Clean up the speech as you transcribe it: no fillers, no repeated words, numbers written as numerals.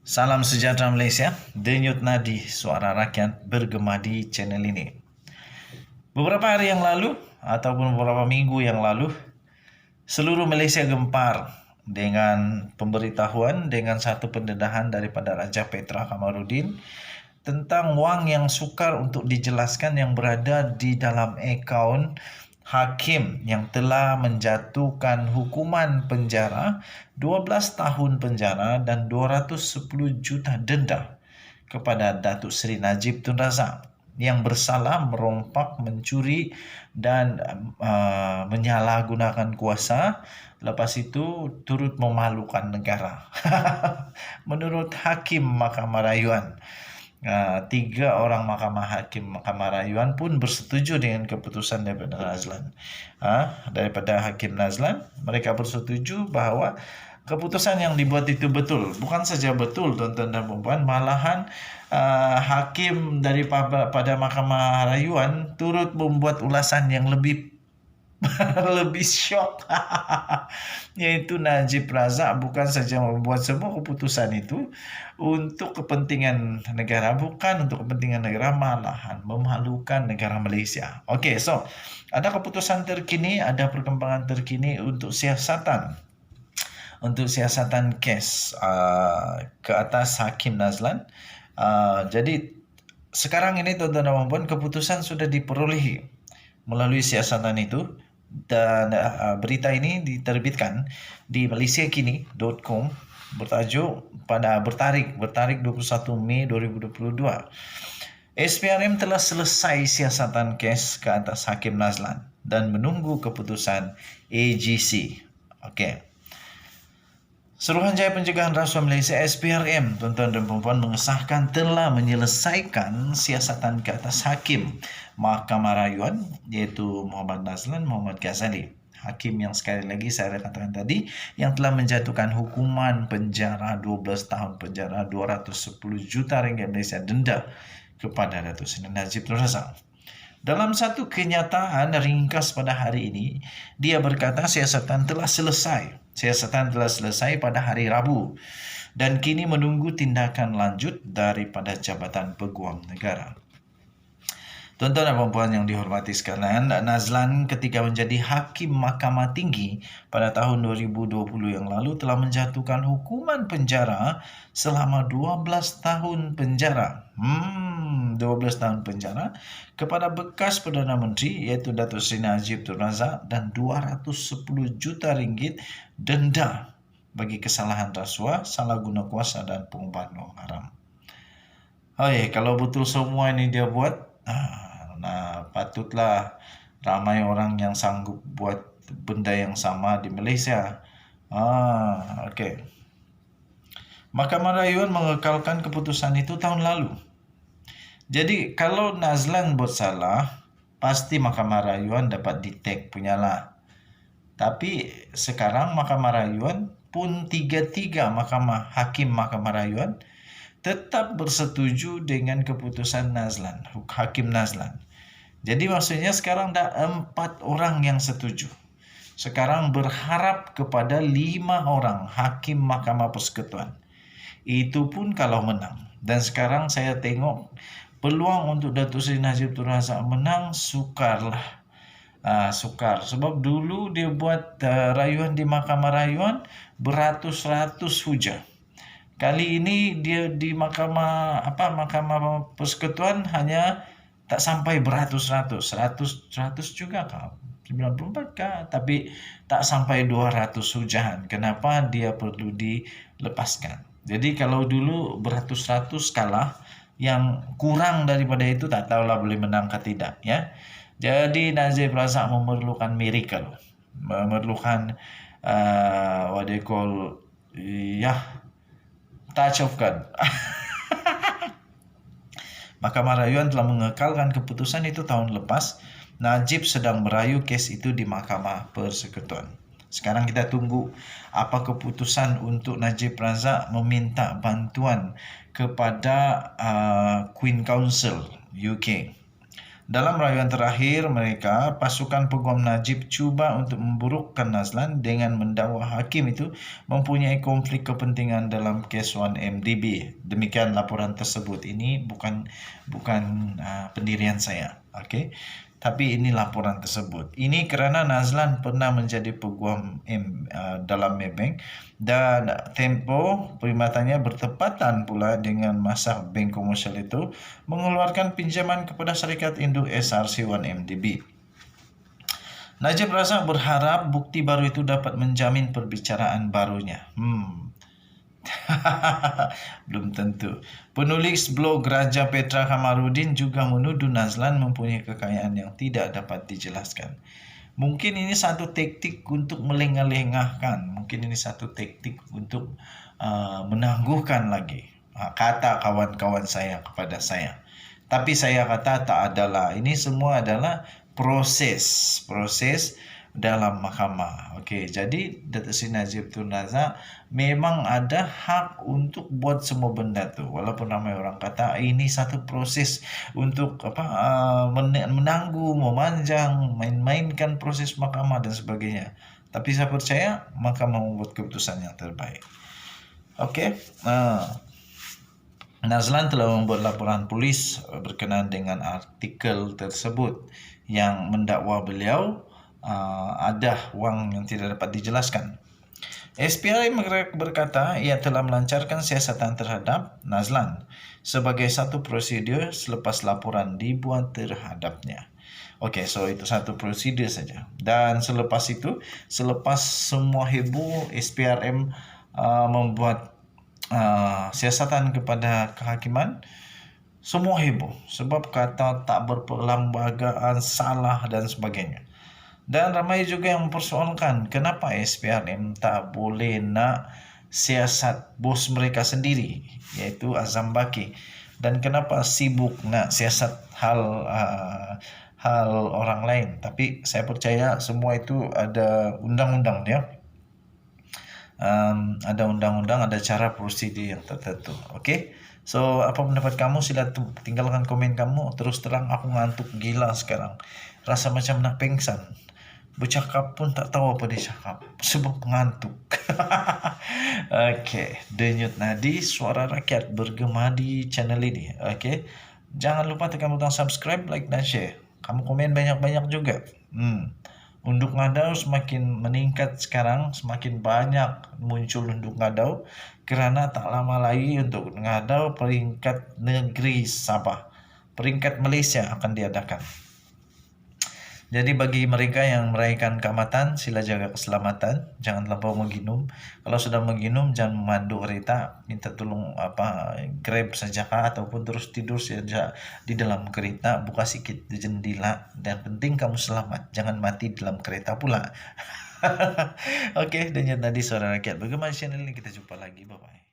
Salam sejahtera Malaysia, denyut nadi suara rakyat bergema di channel ini. Beberapa hari yang lalu ataupun beberapa minggu yang lalu, seluruh Malaysia gempar dengan pemberitahuan dengan satu pendedahan daripada Raja Petra Kamarudin tentang wang yang sukar untuk dijelaskan yang berada di dalam akaun hakim yang telah menjatuhkan hukuman penjara 12 tahun penjara dan 210 juta denda kepada Datuk Seri Najib Tun Razak yang bersalah merompak, mencuri dan menyalahgunakan kuasa, lepas itu turut memalukan negara. Menurut Hakim Mahkamah Rayuan, 3 orang Mahkamah Rayuan pun bersetuju dengan keputusan daripada Nazlan. Daripada Hakim Nazlan, mereka bersetuju bahawa keputusan yang dibuat itu betul. Bukan saja betul, tuan-tuan dan puan-puan, malahan hakim daripada Mahkamah Rayuan turut membuat ulasan yang lebih lebih syok, yaitu Najib Razak bukan saja membuat semua keputusan itu untuk kepentingan negara, bukan untuk kepentingan negara, malahan memalukan negara Malaysia. Okey, so ada keputusan terkini, ada perkembangan terkini untuk siasatan kes ke atas Hakim Nazlan. Jadi sekarang ini tuan-tuan dan puan-puan, keputusan sudah diperolehi melalui siasatan itu, dan berita ini diterbitkan di malaysiakini.com bertajuk bertarik 21 Mei 2022. SPRM telah selesai siasatan kes ke atas Hakim Nazlan dan menunggu keputusan AGC. Okey. Suruhanjaya Pencegahan Rasuah Malaysia SPRM, tuan-tuan dan puan-puan, mengesahkan telah menyelesaikan siasatan ke atas Hakim Mahkamah Rayuan, iaitu Muhammad Nazlan Muhammad Ghazali. Hakim yang sekali lagi saya katakan tadi, yang telah menjatuhkan hukuman penjara 12 tahun penjara, 210 juta ringgit Malaysia denda kepada Datuk Seri Najib Tun Razak. Dalam satu kenyataan ringkas pada hari ini, dia berkata siasatan telah selesai. Siasatan telah selesai pada hari Rabu dan kini menunggu tindakan lanjut daripada Jabatan Peguam Negara. Tuan-tuan dan puan-puan yang dihormati sekalian, Nazlan ketika menjadi Hakim Mahkamah Tinggi pada tahun 2020 yang lalu telah menjatuhkan hukuman penjara selama 12 tahun penjara. 12 tahun penjara kepada bekas Perdana Menteri iaitu Datuk Seri Najib Tun Razak dan 210 juta ringgit denda bagi kesalahan rasuah, salah guna kuasa dan pengubahan wang haram. Kalau betul semua ini dia buat, patutlah ramai orang yang sanggup buat benda yang sama di Malaysia. Okey. Mahkamah Rayuan mengekalkan keputusan itu tahun lalu. Jadi kalau Nazlan buat salah, pasti Mahkamah Rayuan dapat detect punyalah. Tapi sekarang Mahkamah Rayuan pun tiga-tiga Hakim Mahkamah Rayuan tetap bersetuju dengan keputusan Nazlan, Hakim Nazlan. Jadi maksudnya sekarang dah 4 orang yang setuju. Sekarang berharap kepada 5 orang Hakim Mahkamah Persekutuan. Itu pun kalau menang. Dan sekarang saya tengok peluang untuk Datuk Seri Najib Tun Razak menang sukarlah. Sukar. Sebab dulu dia buat rayuan di Mahkamah Rayuan beratus-ratus hujah. Kali ini dia di Mahkamah Persekutuan hanya tak sampai beratus-ratus, 100 juga kah? 94 kah? Tapi tak sampai 200 hujahan. Kenapa dia perlu dilepaskan? Jadi kalau dulu beratus-ratus kalah, yang kurang daripada itu tak tahulah boleh menang ke tidak, ya. Jadi Najib Razak memerlukan miracle, memerlukan what they call touch of God. Mahkamah Rayuan telah mengekalkan keputusan itu tahun lepas. Najib sedang merayu kes itu di Mahkamah Persekutuan. Sekarang kita tunggu apa keputusan untuk Najib Razak meminta bantuan kepada Queen Council UK Dalam rayuan terakhir mereka, pasukan peguam Najib cuba untuk memburukkan Nazlan dengan mendakwa hakim itu mempunyai konflik kepentingan dalam kes 1MDB. Demikian laporan tersebut. Ini bukan pendirian saya, okey. Tapi ini laporan tersebut. Ini kerana Nazlan pernah menjadi peguam dalam Maybank dan tempo perkhidmatannya bertepatan pula dengan masa bank komersial itu mengeluarkan pinjaman kepada syarikat induk SRC 1MDB. Najib Razak berharap bukti baru itu dapat menjamin perbicaraan barunya. Belum tentu. Penulis blog Raja Petra Kamarudin juga menuduh Nazlan mempunyai kekayaan yang tidak dapat dijelaskan. Mungkin ini satu taktik untuk melengah-lengahkan. Mungkin ini satu taktik untuk menangguhkan lagi kata kawan-kawan saya kepada saya. Tapi saya kata tak adalah. Ini semua adalah proses dalam mahkamah. Okey, jadi Datuk Seri Najib Tun Razak memang ada hak untuk buat semua benda tu. Walaupun ramai orang kata ini satu proses untuk menangguh, memanjang, main-mainkan proses mahkamah dan sebagainya. Tapi saya percaya mahkamah membuat keputusan yang terbaik. Okey. Nazlan telah membuat laporan polis berkenaan dengan artikel tersebut yang mendakwa beliau ada wang yang tidak dapat dijelaskan. SPRM berkata ia telah melancarkan siasatan terhadap Nazlan sebagai satu prosedur selepas laporan dibuat terhadapnya. Okey, so itu satu prosedur saja. Dan selepas itu, selepas semua heboh, SPRM membuat siasatan kepada kehakiman, semua heboh sebab kata tak berperlembagaan, salah dan sebagainya. Dan ramai juga yang mempersoalkan kenapa SPRM tak boleh nak siasat bos mereka sendiri, iaitu Azam Baki, dan kenapa sibuk nak siasat hal orang lain. Tapi saya percaya semua itu ada undang-undang dia. Ada undang-undang, ada cara prosedur yang tertentu. Okey. So, apa pendapat kamu? Sila tinggalkan komen kamu. Terus terang aku ngantuk gila sekarang. Rasa macam nak pingsan. Bercakap pun tak tahu apa dia cakap sebab ngantuk. Okey, Denyut Nadi Suara Rakyat bergema di channel ini. Okey. Jangan lupa tekan butang subscribe, like dan share. Kamu komen banyak-banyak juga. Unduk Ngadau semakin meningkat sekarang, semakin banyak muncul unduk Ngadau kerana tak lama lagi untuk Ngadau peringkat negeri Sabah, peringkat Malaysia akan diadakan. Jadi bagi mereka yang meraihkan keamatan, sila jaga keselamatan, jangan terlampau menginum. Kalau sudah menginum, jangan memandu kereta, minta tolong Grab saja ataupun terus tidur saja di dalam kereta, buka sikit jendela, dan penting kamu selamat, jangan mati dalam kereta pula. Okey, Denyut Nadi Suara Rakyat bergema di channel ini, kita jumpa lagi, bye bye.